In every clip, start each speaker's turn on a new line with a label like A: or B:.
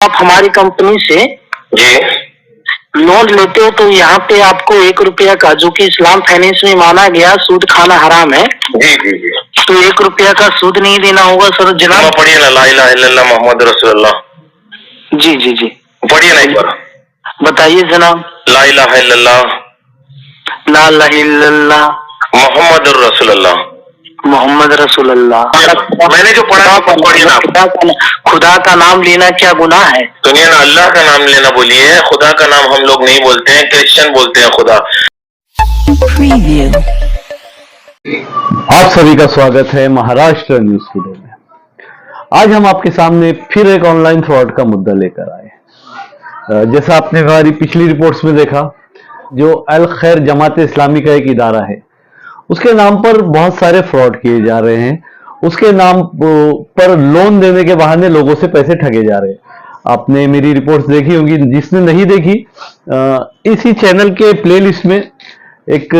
A: आप हमारी कंपनी से
B: जी
A: लोन लेते हो तो यहाँ पे आपको 1 रुपया का, जो कि इस्लाम फाइनेंस में माना गया सूद खाना हराम है,
B: जी जी जी
A: तो 1 रुपया का सूद नहीं देना होगा सर जनाब।
B: पढ़िए ना, ला इलाहा इल्लल्लाह मोहम्मद रसूलुल्लाह।
A: जी जी जी
B: पढ़िए ना एक बार।
A: बताइए जनाब।
B: ला इलाहा इल्लल्लाह
A: ला इलाहा इल्लल्लाह
B: मोहम्मद रसूलुल्लाह।
A: मोहम्मद रसूलुल्लाह।
B: मैंने जो पढ़ा आपको पढ़िए ना।
A: खुदा का नाम लेना क्या गुनाह है?
B: सुनिए ना, अल्लाह का नाम लेना बोलिए, खुदा का नाम हम लोग नहीं बोलते हैं, क्रिश्चियन बोलते हैं खुदा।
C: आप सभी का स्वागत है महाराष्ट्र न्यूज टुडे में। आज हम आपके सामने फिर एक ऑनलाइन फ्रॉड का मुद्दा लेकर आए। जैसा आपने हमारी पिछली रिपोर्ट्स में देखा, जो अल खैर जमात इस्लामी का एक इदारा है, उसके नाम पर बहुत सारे फ्रॉड किए जा रहे हैं। उसके नाम पर लोन देने के बहाने लोगों से पैसे ठगे जा रहे हैं। आपने मेरी रिपोर्ट्स देखी होंगी, जिसने नहीं देखी इसी चैनल के प्लेलिस्ट में एक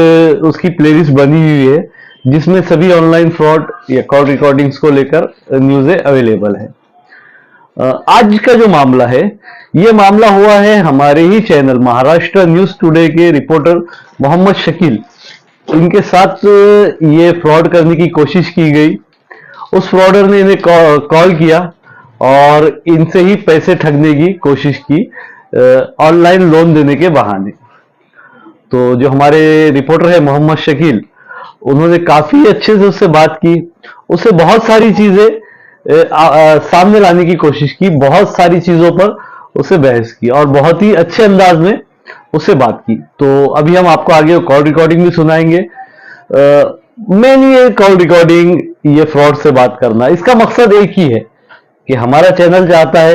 C: उसकी प्लेलिस्ट बनी हुई है, जिसमें सभी ऑनलाइन फ्रॉड या कॉल रिकॉर्डिंग्स को लेकर न्यूज़ें अवेलेबल है। आज का जो मामला है, ये मामला हुआ है हमारे ही चैनल महाराष्ट्र न्यूज टुडे के रिपोर्टर मोहम्मद शकील। इनके साथ ये फ्रॉड करने की कोशिश की गई। उस फ्रॉडर ने इन्हें कॉल किया और इनसे ही पैसे ठगने की कोशिश की ऑनलाइन लोन देने के बहाने। तो जो हमारे रिपोर्टर है मोहम्मद शकील, उन्होंने काफी अच्छे से उससे बात की, उससे बहुत सारी चीजें सामने लाने की कोशिश की, बहुत सारी चीजों पर उससे बहस की और बहुत ही अच्छे अंदाज में उससे बात की। तो अभी हम आपको आगे कॉल रिकॉर्डिंग भी सुनाएंगे। मेन ये कॉल रिकॉर्डिंग, ये फ्रॉड से बात करना, इसका मकसद एक ही है कि हमारा चैनल चाहता है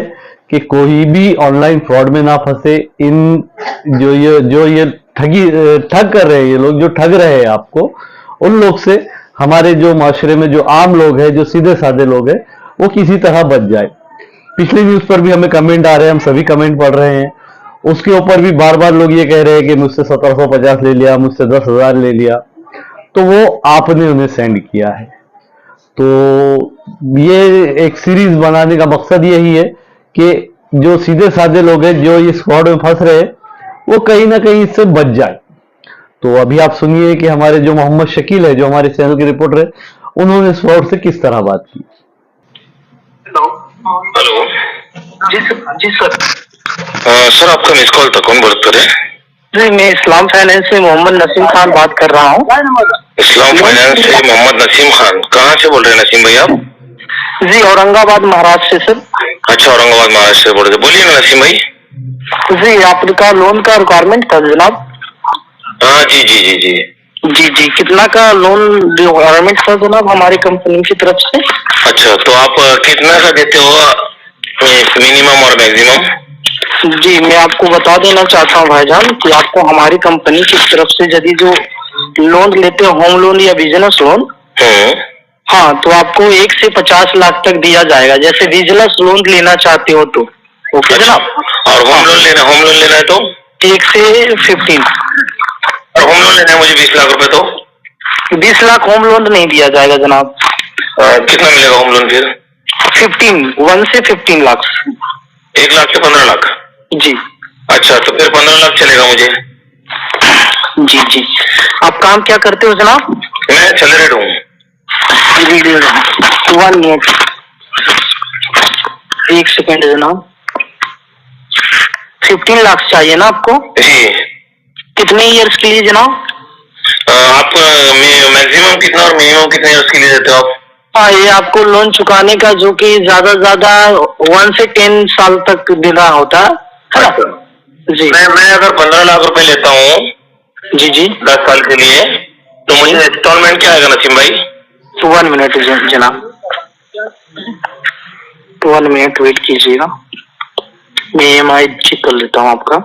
C: कि कोई भी ऑनलाइन फ्रॉड में ना फंसे। इन जो ये ठग कर रहे हैं, ये लोग जो ठग रहे हैं आपको, उन लोग से हमारे जो माशरे में जो आम लोग हैं, जो सीधे साधे लोग हैं, वो किसी तरह बच जाए। पिछली न्यूज पर भी हमें कमेंट आ रहे हैं, हम सभी कमेंट पढ़ रहे हैं। उसके ऊपर भी बार बार लोग ये कह रहे हैं कि मुझसे 1750 ले लिया, मुझसे 10,000 ले लिया। तो वो आपने उन्हें सेंड किया है। तो ये एक सीरीज बनाने का मकसद यही है कि जो सीधे साधे लोग हैं, जो इस फ्रॉड में फंस रहे हैं, वो कहीं ना कहीं इससे बच जाए। तो अभी आप सुनिए कि हमारे जो मोहम्मद शकील है, जो हमारे चैनल के रिपोर्टर है, उन्होंने इस फ्रॉड से किस तरह बात की।
B: हेलो
A: जी सर।
B: सर आपका मिस कॉल था, कौन बात करे?
A: जी मैं इस्लाम फाइनेंस से मोहम्मद नसीम खान बात कर रहा हूँ।
B: इस्लाम फाइनेंस से मोहम्मद नसीम खान, कहाँ से बोल रहे हैं नसीम भाई आप?
A: जी औरंगाबाद महाराष्ट्र से सर।
B: अच्छा, औरंगाबाद महाराष्ट्र से बोल रहे थे, बोलिए ना नसीम भाई।
A: जी आपका लोन का रिक्वायरमेंट था जनाब।
B: हाँ जी जी जी जी
A: जी जी कितना का लोन रिक्वायरमेंट था जनाब हमारी कंपनी की तरफ से?
B: अच्छा, तो आप कितना का देते हो, मिनिमम और मैक्सिमम?
A: जी मैं आपको बता देना चाहता हूँ भाईजान कि आपको हमारी कंपनी की तरफ से यदि जो लोन लेते हो, होम लोन या बिजनेस लोन, हाँ, तो आपको 1 से 50 लाख तक दिया जाएगा। जैसे बिजनेस लोन लेना चाहते हो तो ओके जनाब।
B: और होम लोन लेना है तो
A: 1 से 15।
B: और होम लोन लेना है मुझे 20 लाख रुपए, तो
A: 20 लाख होम लोन नहीं दिया जाएगा जनाब।
B: कितना मिलेगा होम लोन फिर?
A: 1 से 15 लाख।
B: 1 लाख से 15 लाख?
A: जी।
B: अच्छा, तो फिर 15 लाख चलेगा मुझे।
A: जी जी आप काम क्या करते हो जनाब?
B: मैं सैलरीड हूँ।
A: 1 मिनट, 1 सेकेंड जनाब। 15 लाख चाहिए ना आपको?
B: जी।
A: कितने ईयर्स के लिए जनाब?
B: आप मैक्सिमम कितना और मिनिमम कितने ईयर्स के लिए देते हो आप?
A: हाँ, ये आपको लोन चुकाने का जो कि ज्यादा 1 से 10 साल तक देना होता है। जी।
B: मैं अगर 15 लाख रुपए लेता हूँ
A: जी जी
B: 10 साल के लिए, तो मुझे इंस्टॉलमेंट क्या आएगा नसीम भाई?
A: 1 मिनट जनाब, 1 मिनट वेट कीजिएगा, मैं EMI चेक कर लेता हूँ आपका।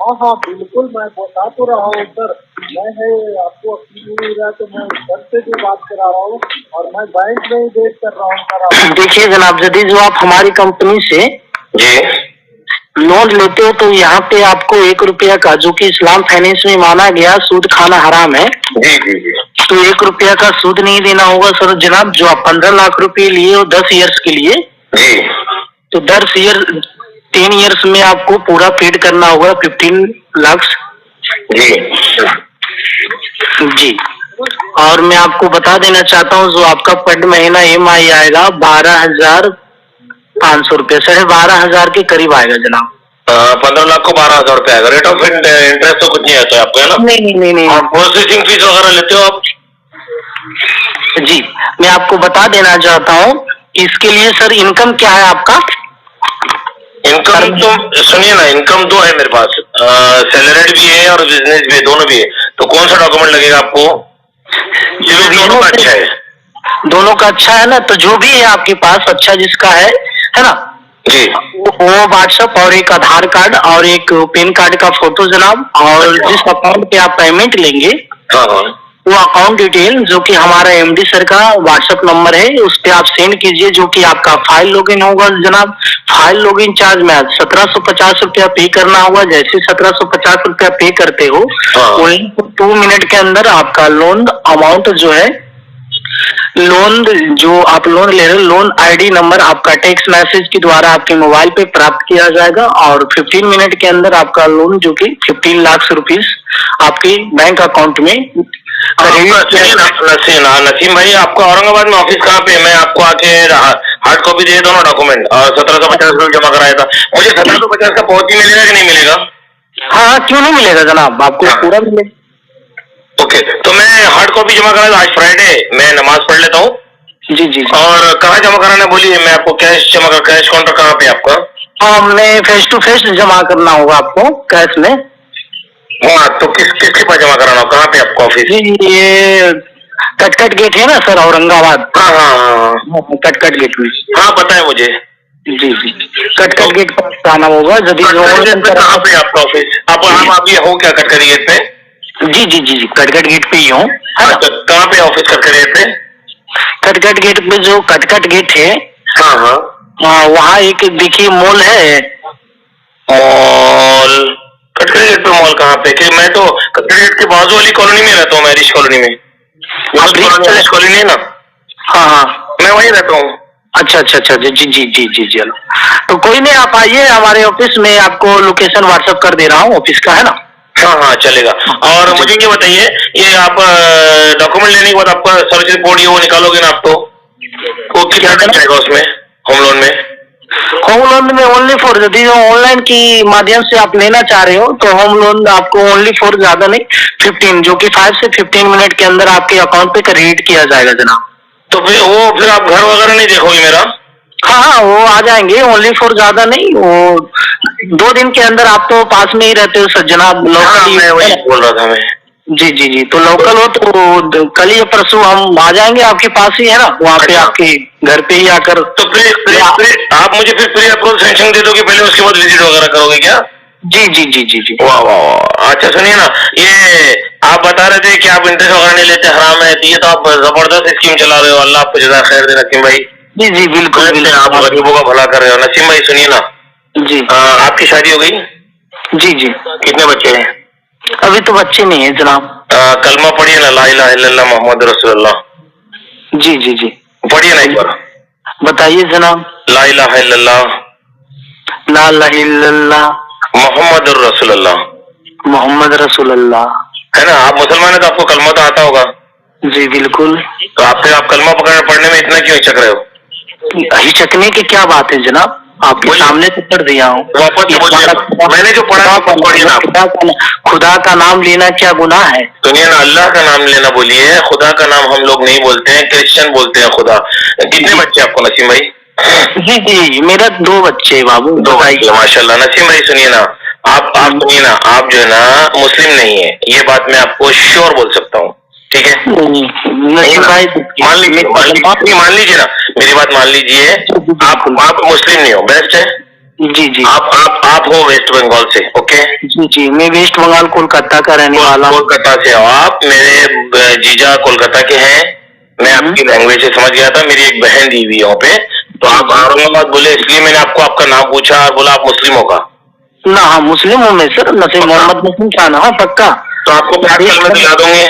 D: हाँ बिल्कुल, मैं बता तो रहा हूँ सर। मैं है आपको अपनी नहीं रहा, तो मैं घर से भी बात करा रहा हूँ और मैं बैंक में ही वेट कर रहा हूँ।
A: देखिए जनाब, यदि जो आप हमारी कंपनी से
B: जी
A: लोन लेते हो तो यहाँ पे आपको 1 रुपया का, जो कि इस्लाम फाइनेंस में माना गया सूद खाना हराम है,
B: जी जी जी
A: तो 1 रुपया का सूद नहीं देना होगा सर जनाब। जो आप 15 लाख रुपए लिए हो 10 ईयर्स के लिए,
B: जी।
A: तो 3 ईयर्स में आपको पूरा पेड करना होगा 15 लाख।
B: जी
A: जी। और मैं आपको बता देना चाहता हूँ जो आपका पर महीना EMI आएगा 12,500 रुपये, 12,500 के करीब आएगा जनाब।
B: 15 लाख को 12,000 रुपये आएगा। रेट ऑफ इंटरेस्ट तो कुछ नहीं आता है आपको, है ना?
A: नहीं।
B: और प्रोसेसिंग फीस वगैरह लेते हो आप?
A: जी, मैं आपको बता देना चाहता हूँ इसके लिए सर इनकम क्या है आपका?
B: इनकम तो सुनिए ना, इनकम दो है मेरे पास, सैलरीड भी है और बिजनेस भी है, दोनों भी है। तो कौन सा डॉक्यूमेंट लगेगा आपको? दोनों का अच्छा है।
A: दोनों का अच्छा है ना, तो जो भी है आपके पास अच्छा जिसका है ना
B: जी।
A: वो व्हाट्सएप और एक आधार कार्ड और एक पैन कार्ड का फोटो जनाब, और जिस अकाउंट पे आप पेमेंट लेंगे
B: हाँ।
A: वो अकाउंट डिटेल जो कि हमारा MD सर का व्हाट्सएप नंबर है उस पे आप सेंड कीजिए, जो कि आपका फाइल लॉगिन होगा जनाब। फाइल लॉगिन चार्ज में 1750 रुपया पे करना होगा। जैसे 1750 रुपया पे करते हो वही 2 मिनट के अंदर आपका लोन अमाउंट जो है, लोन जो आप लोन ले रहे हो, लोन ID नंबर आपका टेक्स्ट मैसेज के द्वारा आपके मोबाइल पे प्राप्त किया जाएगा और 15 मिनट के अंदर आपका लोन जो कि 15 लाख रुपीस आपके बैंक अकाउंट में
B: नसीम भाई, आपका औरंगाबाद में ऑफिस कहाँ पे है? मैं आपको आके हार्ड कॉपी दे दोनों डॉक्यूमेंट और 1750 रुपये जमा कराया था। मुझे 1750 का पहुंच ही मिलेगा कि नहीं मिलेगा?
A: हाँ, क्यों नहीं मिलेगा जनाब, आपको पूरा मिलेगा।
B: ओके, तो मैं हार्ड कॉपी जमा करा, आज फ्राइडे मैं नमाज पढ़ लेता हूँ।
A: जी।
B: और कहाँ जमा कराना बोलिए, मैं आपको कैश जमा कर, कैश काउंटर कहाँ पे आपका?
A: हाँ, हमने फेस टू फेस जमा करना होगा आपको कैश में।
B: हाँ, तो किसके पास जमा कराना, कहाँ पे आपका ऑफिस?
A: जी, ये कटकट गेट है ना सर, औरंगाबाद।
B: हाँ,
A: कटकट गेट में।
B: हाँ पता है मुझे।
A: जी, कटकट गेट पर आना होगा। जब
B: कहाँ पे आपका ऑफिस? आप अभी हो क्या कटकट गेट पे?
A: जी, कटकट गेट पे ही हूँ।
B: अच्छा, कहाँ पे ऑफिस कटकट गेट पे?
A: कटकट गेट पे जो कटकट गेट है, हाँ, वहाँ एक देखिए मॉल है।
B: मॉल? कटकट गेट पे मॉल कहाँ पे? कि मैं तो कटकट गेट के बाजू वाली कॉलोनी में रहता हूँ, मैं रिच कॉलोनी में। रिच कॉलोनी है ना?
A: हाँ,
B: मैं वहीं रहता हूँ।
A: अच्छा, जी। चलो, तो कोई नहीं, आप आइए हमारे ऑफिस में, आपको लोकेशन व्हाट्सएप कर दे रहा हूँ ऑफिस का, है ना?
B: हाँ चलेगा। और मुझे ये बताइए, ये आप डॉक्यूमेंट लेने के बाद आपका सर्विस रिपोर्ट ये वो निकालोगे ना, आपको वो कितना टाइम जाएगा उसमें, होम लोन में?
A: होम लोन में ओनली फॉर, यदि ऑनलाइन की माध्यम से आप लेना चाह रहे हो तो होम लोन आपको ओनली फॉर ज्यादा नहीं 15, जो कि 5 से 15 मिनट के अंदर आपके अकाउंट पे क्रेडिट किया जाएगा जनाब।
B: तो फिर आप घर वगैरह नहीं देखोगे मेरा?
A: हाँ, वो आ जाएंगे, ओनली फॉर ज्यादा नहीं, वो 2 दिन के अंदर। आप तो पास में ही रहते हो सर जनाब, लोकल।
B: मैं वही बोल रहा था मैं।
A: जी, तो लोकल हो तो कल या परसों हम आ जाएंगे आपके पास ही, है ना? वहाँ पे आपके घर पे ही आकर।
B: तो प्लीज आप मुझे फिर प्री अप्रूवल सैंक्शन दे दोगे पहले, उसके बाद विजिट वगैरह करोगे क्या?
A: जी।
B: वाह। अच्छा सुनिए ना, ये आप बता रहे थे कि आप इंटरेस्ट वगैरह नहीं लेते, हराम है, ये तो आप जबरदस्त स्कीम चला रहे हो। अल्लाह आपको जज़ा खैर दे नसीम भाई।
A: जी, बिल्कुल।
B: आप गरीबों का भला कर रहे हो। नसीम भाई सुनिए ना,
A: जी,
B: आपकी शादी हो गई?
A: जी।
B: कितने बच्चे हैं?
A: अभी तो बच्चे नहीं है जनाब।
B: कलमा पढ़िए ना, ला इलाहा इल्लल्लाह मोहम्मद रसूलुल्लाह।
A: जी।
B: पढ़िए ना एक बार।
A: बताइए जनाब।
B: ला इलाहा इल्लल्लाह मोहम्मद रसूलुल्लाह।
A: मोहम्मद रसूलुल्लाह।
B: है ना? आप मुसलमान है तो आपको कलमा तो आता होगा।
A: जी, बिल्कुल।
B: तो आप कलमा पढ़ने में इतना क्यों हिचक रहे हो?
A: हिचकने की क्या बात है जनाब, आपके सामने तो पढ़ दिया हूँ।
B: मैंने जो पढ़ा पढ़िए ना।
A: खुदा का नाम लेना क्या गुनाह है?
B: सुनिए ना, अल्लाह का नाम लेना बोलिए, खुदा का नाम हम लोग नहीं बोलते हैं, क्रिश्चियन बोलते हैं खुदा। कितने बच्चे आपको नसीम भाई?
A: जी, मेरा 2 बच्चे बाबू।
B: 2 बच्चे, माशाल्लाह। नसीम भाई सुनिए ना, आप सुनिए ना, आप जो है ना मुस्लिम नहीं है, ये बात मैं आपको श्योर बोल सकता हूँ, ठीक है?
A: नसीम भाई
B: मान लीजिए ना, मेरी बात मान लीजिए। आप मुस्लिम नहीं हो, बेस्ट है।
A: जी।
B: आप हो वेस्ट बंगाल से, ओके?
A: जी, मैं वेस्ट बंगाल कोलकाता का रहने वाला हूँ।
B: कोलकाता से हो आप। मेरे जीजा कोलकाता के हैं। मैं आपकी लैंग्वेज से समझ गया था, मेरी एक बहन दी हुई है वहाँ पे। तो आप औरंगाबाद बोले, इसलिए मैंने आपको आपका नाम पूछा और बोला आप मुस्लिम होगा
A: ना? हाँ, मुस्लिम हूँ मैं सर, नसीम मोहम्मद नसीम खान। हाँ, पक्का।
B: तो आपको 5 कलमा दिला दूंगे।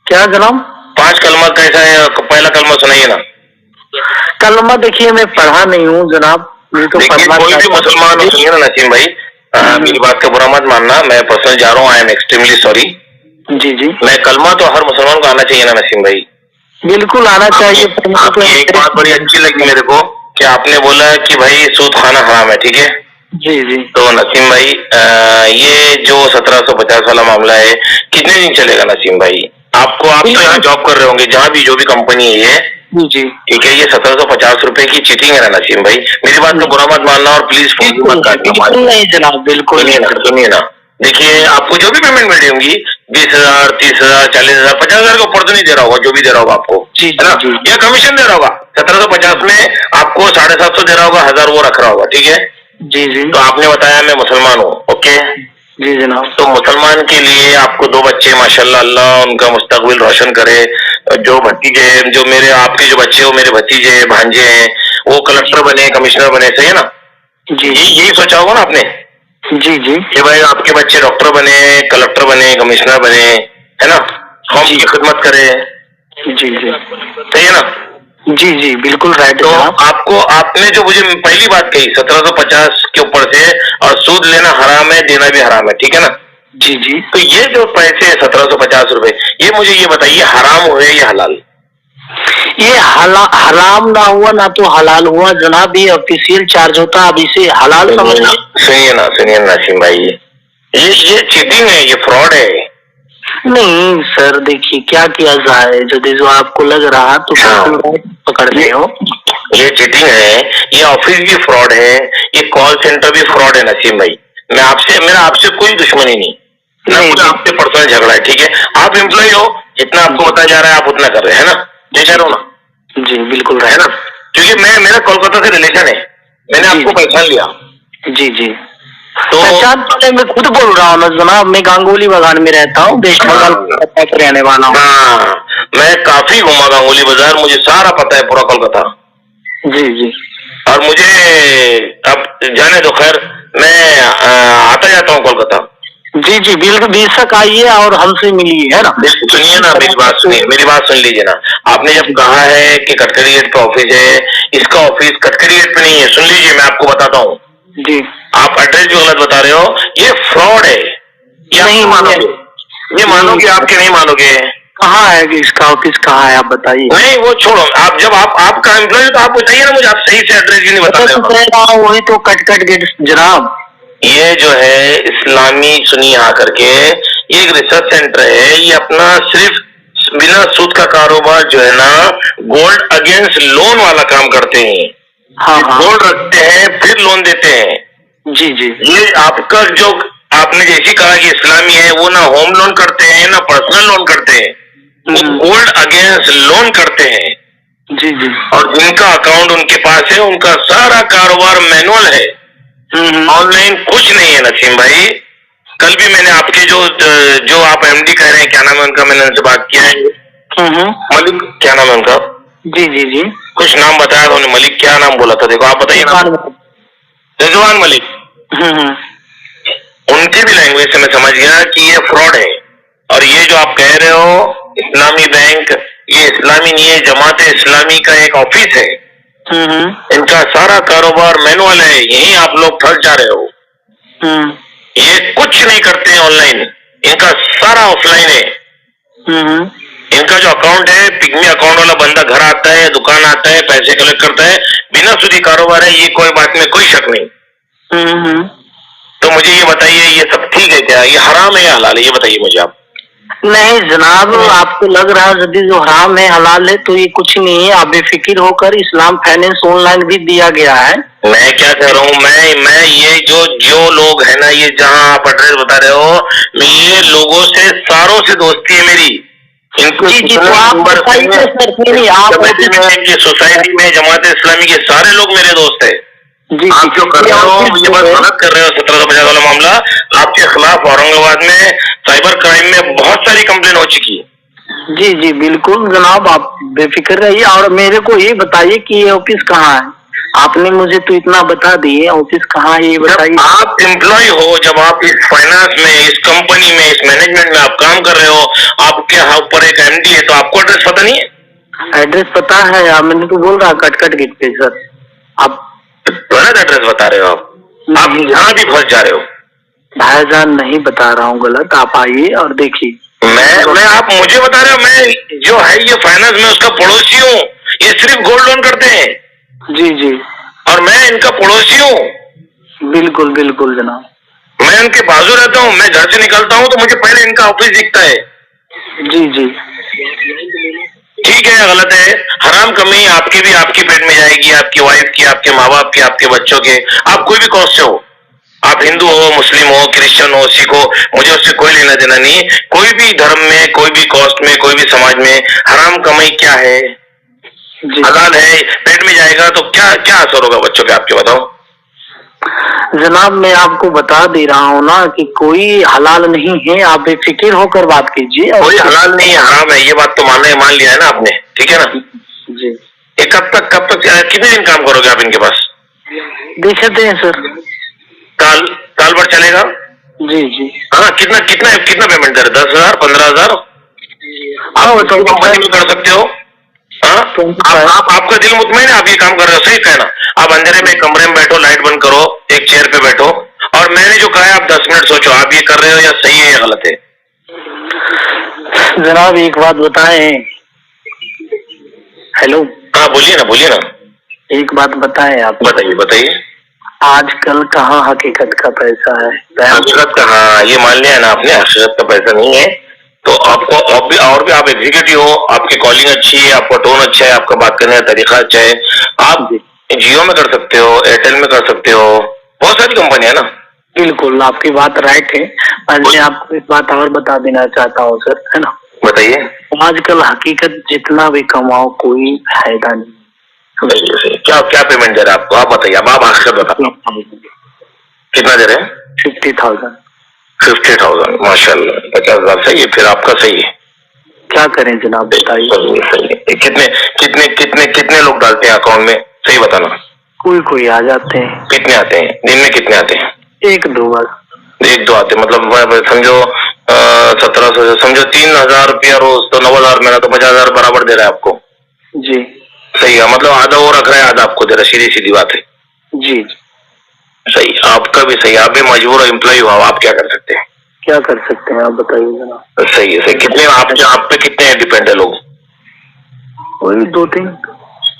A: क्या जनाब?
B: 5 कलमा कैसा है? पहला कलमा सुनाइए ना।
A: कलमा देखिए मैं पढ़ा नहीं हूँ जनाब, मुझे तो
B: देखिए
A: पढ़ना
B: कोई भी मुसलमान हो, सुनिए ना नसीम भाई, मेरी बात का बुरा मत मानना, मैं पर्सनल जा रहा हूँ, आई एम एक्सट्रीमली सॉरी।
A: जी जी
B: मैं कलमा तो हर मुसलमान को आना चाहिए ना नसीम भाई।
A: बिल्कुल आना चाहिए।
B: आपकी एक बात बड़ी अच्छी लगी मेरे को कि आपने बोला कि भाई सूद खाना हराम है, ठीक है।
A: जी जी
B: तो नसीम भाई ये जो 1750 वाला मामला है कितने दिन चलेगा नसीम भाई? आप तो यहाँ जॉब कर रहे होंगे, जहाँ भी जो भी कंपनी है ये,
A: जी जी
B: ठीक है, ये 1750 रुपए की चीटिंग है ना नसीम भाई। मेरी बात का बुरा मत मानना और प्लीज फोन मत काटना।
A: बिल्कुल नहीं जनाब, बिल्कुल
B: सुनिए ना, देखिए आपको जो भी पेमेंट मिली होंगी 20,000, 30,000, 40,000, 50,000 के ऊपर तो नहीं दे रहा होगा, जो भी दे रहा होगा आपको, है ना, या कमीशन दे रहा होगा। 1750 में आपको 750 दे रहा होगा, 1000 वो रख रहा होगा, ठीक है।
A: जी जी
B: तो आपने बताया मैं मुसलमान हूँ, ओके।
A: जी जनाब।
B: तो मुसलमान के लिए आपको 2 बच्चे, माशाल्लाह, अल्लाह उनका मुस्तकबिल रोशन करे। जो भतीजे, जो मेरे आपके जो बच्चे हो, मेरे भतीजे हैं, भांजे हैं, वो कलेक्टर बने, कमिश्नर बने, सही है ना?
A: जी
B: यही सोचा होगा ना आपने
A: जी जी
B: कि भाई आपके बच्चे डॉक्टर बने, कलेक्टर बने, कमिश्नर बने, है ना, कौम की खिदमत करे,
A: जी जी
B: सही है ना?
A: जी जी बिल्कुल राइट
B: तो
A: जनाब।
B: आपको, आपने जो मुझे पहली बात कही 1750 के ऊपर से, और सूद लेना हराम है, देना भी हराम है, ठीक है ना?
A: जी जी
B: तो ये जो पैसे 1750 रुपए, ये मुझे ये बताइए हराम हुए या हलाल?
A: ये हराम ना हुआ ना तो हलाल हुआ जनाब, ये ऑफिशियल चार्ज होता, अब इसे हलाल समझना।
B: सुनिए ना नसीम भाई, ये चीटिंग है, ये फ्रॉड है।
A: नहीं सर देखिए क्या किया जाए, यदि जो आपको लग रहा तो पकड़ रहे हो।
B: ये चीटिंग है, ये ऑफिस भी फ्रॉड है, ये कॉल सेंटर भी फ्रॉड है नसीम भाई। मेरा आपसे कोई दुश्मनी नहीं, ना कोई आपसे पर्सनल झगड़ा है, ठीक है। आप एम्प्लॉय हो, जितना आपको बताया जा रहा है आप उतना कर रहे हैं ना, ये कह रहा हूँ ना।
A: जी बिल्कुल
B: है ना, क्योंकि मेरा कोलकाता से रिलेशन है, मैंने आपको पहचान लिया।
A: जी जी
B: तो
A: पहचान वाले मैं खुद बोल रहा हूँ ना जनाब, मैं गांगुली बागान में रहता हूँ, वेस्ट बंगाल के रहने वाला हूँ।
B: हाँ, मैं काफी घूमा गांगुली बाजार, मुझे सारा पता है, पूरा कोलकाता।
A: जी जी
B: और मुझे अब जाने दो, खैर मैं आता जाता हूँ कोलकाता।
A: जी जी बिल्कुल बेशक आइए और हमसे मिलिए, है ना।
B: सुनिए ना, मेरी बात सुनिए, मेरी बात सुन लीजिए ना। आपने जब कहा है कि कटकरी गेट पे ऑफिस है, इसका ऑफिस कटकरी गेट पे नहीं है, सुन लीजिए मैं आपको बताता हूँ।
A: जी
B: आप एड्रेस भी गलत बता रहे हो, ये फ्रॉड है, ये नहीं मानोगे, ये मानोगे आपके, नहीं मानोगे।
A: कहाँ है इसका ऑफिस, कहाँ है आप बताइए।
B: नहीं वो छोड़ो, आप जब आपका एम्प्लॉय तो आप बताइए ना मुझे, आप सही से एड्रेस भी नहीं बता रहे हो।
A: वही तो कट गेट जनाब।
B: ये जो है इस्लामी, सुनिए यहाँ करके, ये एक रिसर्च सेंटर है, ये अपना सिर्फ बिना सूद का कारोबार जो है ना, गोल्ड अगेंस्ट लोन वाला काम करते हैं।
A: हाँ हाँ
B: गोल्ड रखते हैं फिर लोन देते हैं।
A: जी जी
B: ये आपका जो आपने जैसी कहा कि इस्लामी है, वो ना होम लोन करते हैं ना पर्सनल लोन करते हैं, वो गोल्ड अगेंस्ट लोन करते हैं।
A: जी जी
B: और जिनका अकाउंट उनके पास है, उनका सारा कारोबार मैनुअल है, ऑनलाइन कुछ नहीं है नसीम भाई। कल भी मैंने आपके जो आप एमडी कह रहे हैं, क्या नाम है उनका, मैंने उनसे बात किया है, मलिक, क्या नाम है उनका?
A: जी जी जी
B: कुछ नाम बताया था उन्होंने, मलिक क्या नाम बोला था, देखो आप बताइए ना। रिजवान मलिक। उनकी भी लैंग्वेज से मैं समझ गया कि ये फ्रॉड है। और ये जो आप कह रहे हो इस्लामी बैंक, ये इस्लामी नहीं है, जमात इस्लामी का एक ऑफिस है। इनका सारा कारोबार मैनुअल है, यही आप लोग फंस जा रहे हो। ये कुछ नहीं करते हैं ऑनलाइन, इनका सारा ऑफलाइन है। इनका जो अकाउंट है, पिग्मी अकाउंट वाला बंदा घर आता है, दुकान आता है, पैसे कलेक्ट करता है, बिना सूदी कारोबार है, ये कोई बात में कोई शक नहीं। तो मुझे ये बताइए, ये सब ठीक है क्या, ये हराम है या हलाल है, ये बताइए मुझे आप।
A: नहीं जनाब, आपको लग रहा है यदि जो हराम है हलाल है तो ये कुछ नहीं है, आप बेफिक्र होकर इस्लाम फाइनेंस ऑनलाइन भी दिया गया है।
B: मैं क्या कह रहा हूँ, मैं ये जो लोग है ना, ये जहाँ आप एड्रेस बता रहे हो, मैं ये लोगों से सारों से दोस्ती है मेरी।
A: जी जी तो आप
B: सोसाइटी में जमात इस्लामी के सारे लोग मेरे दोस्त है। आप जो कर रहे हो ये बात गलत कर रहे हो। 1750 वाला मामला आपके खिलाफ औरंगाबाद में साइबर क्राइम में बहुत सारी कंप्लेन हो चुकी है।
A: जी जी बिल्कुल जनाब, आप बेफिक्र रहिए और मेरे को ये बताइए कि ये ऑफिस कहाँ है। आपने मुझे तो इतना बता दिए, ऑफिस कहाँ है ये बताइए।
B: आप एम्प्लॉय हो, जब आप इस फाइनेंस में, इस कंपनी में, इस मैनेजमेंट में आप काम कर रहे हो, आपके ऊपर एक एमडी है, तो आपको एड्रेस पता नहीं है?
A: एड्रेस पता है, आप मैंने तो बोल रहा कटकट गेट पे सर। आप
B: गलत एड्रेस बता रहे हो, आप यहाँ भी फंस जा रहे हो।
A: भाईजान नहीं बता रहा हूँ गलत, आप आइए और देखिए।
B: मैं आप मुझे बता रहे हो, मैं जो है ये फाइनेंस में उसका पड़ोसी हूँ, ये सिर्फ गोल्ड लोन करते हैं।
A: जी जी,
B: और मैं इनका पड़ोसी हूँ।
A: बिल्कुल बिल्कुल जनाब।
B: मैं उनके बाजू रहता हूँ, मैं घर से निकलता हूँ तो मुझे पहले इनका ऑफिस दिखता है।
A: जी जी,
B: ठीक है, गलत है। हराम कमी आपकी भी आपकी पेट में जाएगी, आपकी वाइफ की, आपके माँ बाप की, आपके बच्चों के। आप कोई भी कॉस्ट से हो, आप हिंदू हो, मुस्लिम हो, क्रिश्चियन हो, सिख हो, मुझे उससे कोई लेना देना नहीं। कोई भी धर्म में, कोई भी कॉस्ट में, कोई भी समाज में हराम कमाई क्या है? हलाल है, पेट में जाएगा तो क्या क्या असर होगा बच्चों के, आपके बताओ।
A: जनाब मैं आपको बता दे रहा हूँ ना कि कोई हलाल नहीं है, आप बेफिक्र होकर बात कीजिए।
B: कोई हलाल नहीं है, हराम है, ये बात तो मान लिया है ना आपने, ठीक है ना
A: जी।
B: ये कब तक कितने दिन काम करोगे आप इनके पास?
A: देखते हैं सर।
B: काल भर चलेगा?
A: जी जी।
B: हाँ, कितना कितना कितना पेमेंट दे रहे? 10,000 15,000? आप तो कंपनी में कर सकते हो। हाँ, आपका दिल मुतमईन है, आप ये काम कर रहे हो, सही कहना। आप अंधेरे में कमरे में बैठो, लाइट बंद करो, एक चेयर पे बैठो और मैंने जो कहा है आप 10 मिनट सोचो, आप ये कर रहे हो या सही है या गलत है।
A: जनाब एक बात बताएं। हेलो।
B: हाँ बोलिए ना।
A: एक बात बताएं आप।
B: बताइए।
A: आजकल कहाँ हकीकत का पैसा है?
B: हकीकत का, हाँ ये मान लिया ना आपने, हकीकत का पैसा नहीं है। तो आपको और भी आप एग्जीक्यूटिव हो, आपकी कॉलिंग अच्छी है, आपका टोन अच्छा है, आपका बात करने का तरीका अच्छा है, आप जियो में कर सकते हो, एयरटेल में कर सकते हो, बहुत सारी कंपनी है ना।
A: बिल्कुल आपकी बात राइट है। मैं आपको एक बात और बता देना चाहता हूँ सर, है ना।
B: बताइए।
A: आजकल हकीकत जितना भी कमाओ कोई फायदा नहीं।
B: क्या पेमेंट दे रहे हैं आपको, आप बताइए। अब आप हकीकत बताओ, कितना दे रहे हैं?
A: 50,000।
B: 50,000 माशाल्लाह, 50,000 सही है, फिर आपका सही है।
A: क्या करें जनाब बताइए।
B: सही है। कितने लोग डालते हैं अकाउंट में, सही बताना।
A: कोई आ जाते हैं।
B: कितने आते हैं दिन में, कितने आते हैं?
A: 1-2 बार।
B: 1-2 आते, मतलब समझो 1700, समझो 3,000 रुपया रोज, तो 9,000 मेरा, तो 50,000 बराबर दे रहा है आपको।
A: जी
B: सही है, मतलब आधा वो रख रहा है, आधा आपको दे रहा है, सीधी बात है।
A: जी
B: सही, आपका भी सही, आप भी मजबूर मजबूर हुआ, आप क्या कर सकते हैं?
A: क्या कर सकते हैं आप बताइए जनाब।
B: सही है। कितने आप पे कितने डिपेंड है लोग?
A: वही 2-3।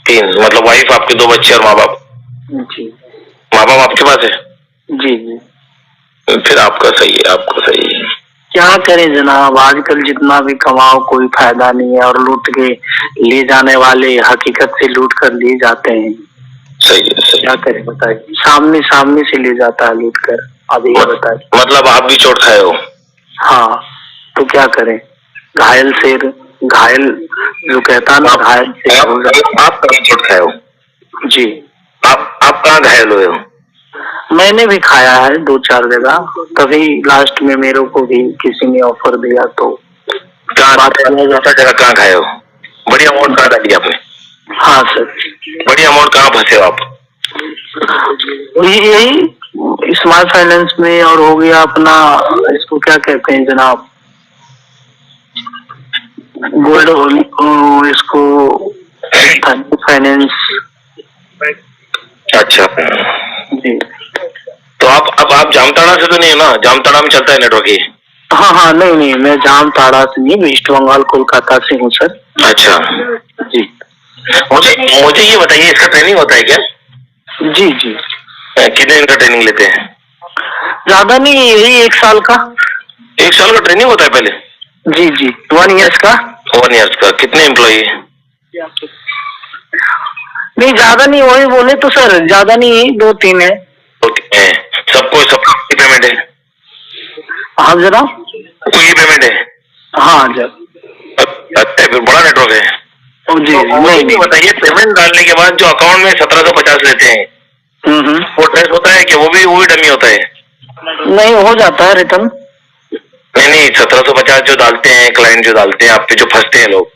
B: 3, मतलब वाइफ, आपके 2 बच्चे और माँ बाप?
A: जी।
B: माँ बाप आपके पास है?
A: जी जी।
B: फिर आपका सही है, आपको सही है।
A: क्या करें जनाब, आजकल जितना भी कमाओ कोई फायदा नहीं है, और लूट के ले जाने वाले हकीकत से लूट कर ले जाते हैं।
B: सही है।
A: क्या करें बताइए, सामने से ले जाता है लूट कर। अब ये बताइए,
B: मतलब आप भी चोट खाए हो?
A: हाँ तो क्या करें, घायल जो कहता ना, घायल से
B: आप कहाँ चोट खाए हो?
A: जी।
B: आप कहाँ घायल हुए हो?
A: मैंने भी खाया है 2-4 जगह, तभी लास्ट में मेरे को भी किसी ने ऑफर दिया तो
B: जगह कहाँ खाए हो? बड़ी अमाउंट कहाँ डाली आपने?
A: हाँ सर।
B: बड़ी अमाउंट कहाँ फंसे हो आप?
A: यही स्मार्ट फाइनेंस में, और हो गया अपना, इसको क्या कहते हैं जनाब, गोल्ड, इसको फाइनेंस।
B: अच्छा
A: जी।
B: तो आप जामताड़ा से तो नहीं है ना? जामताड़ा में चलता है नेटवर्क ये?
A: हाँ नहीं, मैं जामताड़ा से नहीं, वेस्ट बंगाल कोलकाता से हूँ सर।
B: अच्छा
A: जी।
B: मुझे ये बताइए, इसका ट्रेनिंग होता है क्या?
A: जी।
B: कितने दिन का ट्रेनिंग लेते हैं?
A: ज्यादा नहीं, यही 1 साल का।
B: 1 साल का ट्रेनिंग होता है पहले?
A: जी 1 ईयर्स का।
B: 1 ईयर्स का। कितने एम्प्लॉई?
A: नहीं ज्यादा नहीं, वही बोले तो सर, ज्यादा नहीं, 2-3 है।
B: सबको पेमेंट है?
A: हाँ जरा।
B: सबको ये पेमेंट है?
A: हाँ जरा।
B: अच्छा, फिर बड़ा नेटवर्क है।
A: जी
B: तो नहीं बताइए, पेमेंट डालने के बाद जो अकाउंट में 1750 लेते हैं, वो ट्रेस होता है कि वो भी डमी होता है?
A: नहीं, हो जाता है रिटर्न।
B: नहीं 1750 जो डालते हैं, क्लाइंट जो डालते हैं आप पे, जो फंसते हैं लोग,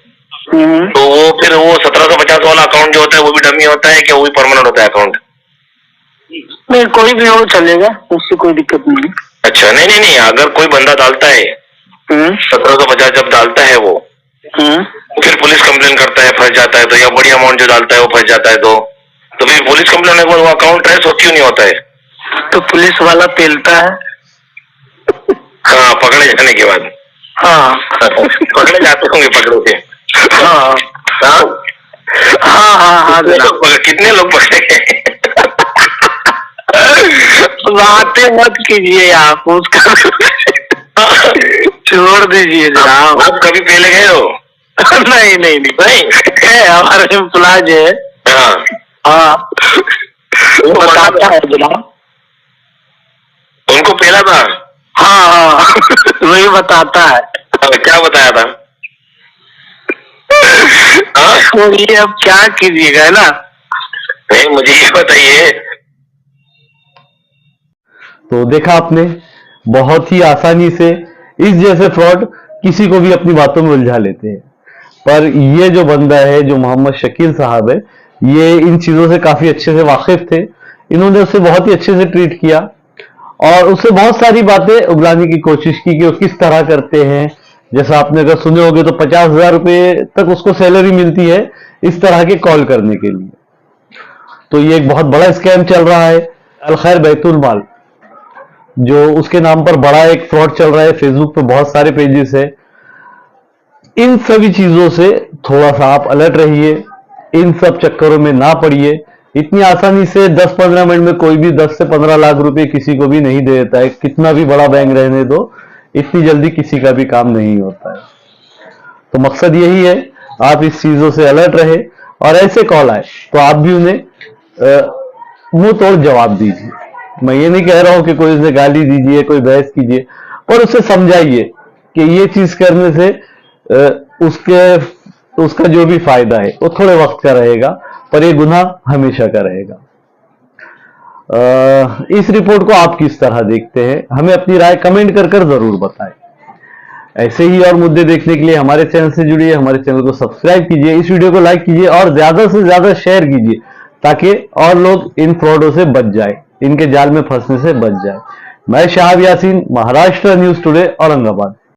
B: तो वो फिर वो 1750 वाला अकाउंट जो होता है वो भी डमी होता है कि वो भी परमानेंट होता है अकाउंट?
A: नहीं, कोई भी हो चलेगा, उससे कोई दिक्कत नहीं।
B: अच्छा, नहीं, अगर कोई बंदा डालता है 1750 जब डालता है वो, फिर पुलिस कंप्लेन करता है, फंस जाता है तो, या बड़ी अमाउंट जो डालता है वो फंस जाता है तो फिर पुलिस कंप्लेन के बाद वो अकाउंट ट्रेस क्यों नहीं होता है?
A: तो पुलिस वाला पेलता है।
B: हाँ, पकड़े जाने के बाद।
A: हाँ
B: पकड़े जाते होंगे पकड़े के।
A: हाँ
B: हाँ
A: हाँ हाँ हाँ
B: कितने लोग पकड़े गए?
A: बातें मत कीजिए आप उसका, छोड़ दीजिए जनाब।
B: आप कभी पहले गए हो?
A: नहीं नहीं नहीं है, हमारे एम्प्लॉज है।
B: हाँ
A: हाँ बताता है जनाब,
B: उनको पहला था।
A: हाँ हाँ वही बताता है।
B: क्या बताया था?
A: तो ये अब क्या कीजिएगा, है ना?
B: नहीं, मुझे ये बताइए।
C: तो देखा आपने, बहुत ही आसानी से इस जैसे फ्रॉड किसी को भी अपनी बातों में उलझा लेते हैं। पर ये जो बंदा है, जो मोहम्मद शकील साहब है, ये इन चीजों से काफी अच्छे से वाकिफ थे। इन्होंने उसे बहुत ही अच्छे से ट्रीट किया और उससे बहुत सारी बातें उगलाने की कोशिश की कि वो किस तरह करते हैं। जैसा आपने अगर सुने होंगे तो 50,000 रुपए तक उसको सैलरी मिलती है इस तरह के कॉल करने के लिए। तो ये एक बहुत बड़ा स्कैम चल रहा है। अलखैर बैतुल माल, जो उसके नाम पर बड़ा एक फ्रॉड चल रहा है। फेसबुक पे बहुत सारे पेजेस है। इन सभी चीजों से थोड़ा सा आप अलर्ट रहिए, इन सब चक्करों में ना पड़िए। इतनी आसानी से 10-15 मिनट में कोई भी 10 से 15 लाख रुपए किसी को भी नहीं दे देता है। कितना भी बड़ा बैंक रहने दो, इतनी जल्दी किसी का भी काम नहीं होता है। तो मकसद यही है, आप इस चीजों से अलर्ट रहे और ऐसे कॉल आए तो आप भी उन्हें मुंह तोड़ जवाब दीजिए। मैं ये नहीं कह रहा हूं कि कोई उसे गाली दीजिए, कोई बहस कीजिए, पर उसे समझाइए कि ये चीज करने से उसका जो भी फायदा है वो थोड़े वक्त का रहेगा, पर ये गुनाह हमेशा का रहेगा। इस रिपोर्ट को आप किस तरह देखते हैं, हमें अपनी राय कमेंट कर जरूर बताएं। ऐसे ही और मुद्दे देखने के लिए हमारे चैनल से जुड़िए, हमारे चैनल को सब्सक्राइब कीजिए, इस वीडियो को लाइक कीजिए और ज्यादा से ज्यादा शेयर कीजिए ताकि और लोग इन फ्रॉडों से बच जाए, इनके जाल में फंसने से बच जाए। मैं शहाब यासीन, महाराष्ट्र न्यूज टुडे, औरंगाबाद।